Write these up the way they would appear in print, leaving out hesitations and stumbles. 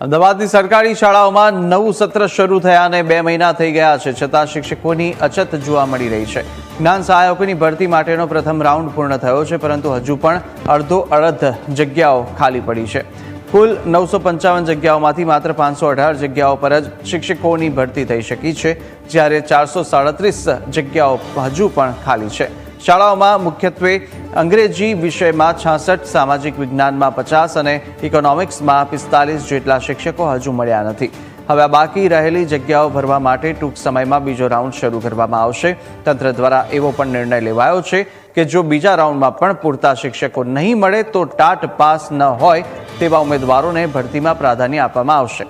અમદાવાદની સરકારી શાળાઓમાં નવું સત્ર શરૂ થયાને 2 મહિના થઈ ગયા છે, છતાં શિક્ષકોની અછત જોવા મળી રહી છે. જ્ઞાન સહાયકોની ભરતી માટેનો પ્રથમ રાઉન્ડ પૂર્ણ થયો છે, પરંતુ હજુ પણ અડધો-અડધ જગ્યાઓ ખાલી પડી છે. કુલ 955 જગ્યાઓમાંથી માત્ર 518 જગ્યાઓ પર જ શિક્ષકોની ભરતી થઈ શકી છે, જ્યારે 437 જગ્યાઓ હજુ પણ ખાલી છે. શાળાઓમાં મુખ્યત્વે અંગ્રેજી વિષયમાં 66, સામાજિક વિજ્ઞાનમાં 50 અને ઇકોનોમિક્સમાં 45 જેટલા શિક્ષકો હજુ મળ્યા નથી. હવે આ બાકી રહેલી જગ્યાઓ ભરવા માટે ટૂંક સમયમાં બીજો રાઉન્ડ શરૂ કરવામાં આવશે. તંત્ર દ્વારા એવો પણ નિર્ણય લેવાયો છે કે જો બીજા રાઉન્ડમાં પણ પૂરતા શિક્ષકો નહીં મળે તો ટાટ પાસ ન હોય તેવા ઉમેદવારોને ભરતીમાં પ્રાધાન્ય આપવામાં આવશે.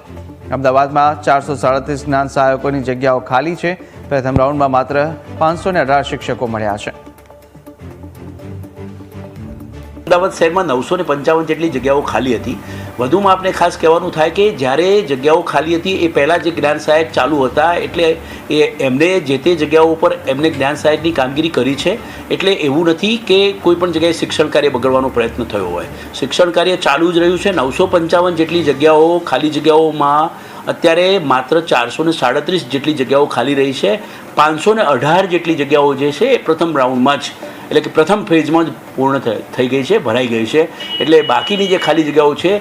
અમદાવાદમાં 437 જ્ઞાન સહાયકોની જગ્યાઓ ખાલી છે. પ્રથમ રાઉન્ડમાં માત્ર 518 શિક્ષકો મળ્યા છે. અમદાવાદ શહેરમાં 955 જેટલી જગ્યાઓ ખાલી હતી. વધુમાં આપણે ખાસ કહેવાનું થાય કે જ્યારે જગ્યાઓ ખાલી હતી એ પહેલાં જે જ્ઞાન સહાયક ચાલુ હતા, એટલે એમને જે તે જગ્યાઓ ઉપર એમને જ્ઞાન સહાયકની કામગીરી કરી છે. એટલે એવું નથી કે કોઈ પણ જગ્યાએ શિક્ષણ કાર્ય બગડવાનો પ્રયત્ન થયો હોય. શિક્ષણ કાર્ય ચાલુ જ રહ્યું છે. 955 જેટલી જગ્યાઓ ખાલી જગ્યાઓમાં અત્યારે માત્ર 437 જેટલી જગ્યાઓ ખાલી રહી છે. 518 જેટલી જગ્યાઓ જે છે એ પ્રથમ રાઉન્ડમાં જ, એટલે કે પ્રથમ ફેઝમાં જ પૂર્ણ થઈ ગઈ છે, ભરાઈ ગઈ છે. એટલે બાકીની જે ખાલી જગ્યાઓ છે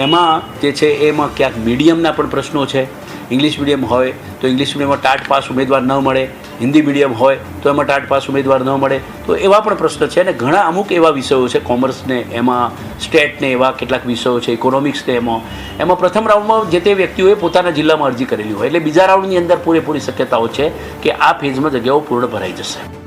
એમાં જે છે એમાં ક્યાંક મીડિયમના પણ પ્રશ્નો છે. ઇંગ્લિશ મીડિયમ હોય તો ઇંગ્લિશ મીડિયમમાં ટાટ પાસ ઉમેદવાર ન મળે, હિન્દી મીડિયમ હોય તો એમાં ટાટ પાસ ઉમેદવાર ન મળે, તો એવા પણ પ્રશ્ન છે. અને ઘણા અમુક એવા વિષયો છે, કોમર્સને એમાં, સ્ટેટને એવા કેટલાક વિષયો છે, ઇકોનોમિક્સને એમાં પ્રથમ રાઉન્ડમાં જે તે વ્યક્તિઓએ પોતાના જિલ્લામાં અરજી કરેલી હોય. એટલે બીજા રાઉન્ડની અંદર પૂરેપૂરી શક્યતાઓ છે કે આ ફેઝમાં જગ્યાઓ પૂર્ણ ભરાઈ જશે.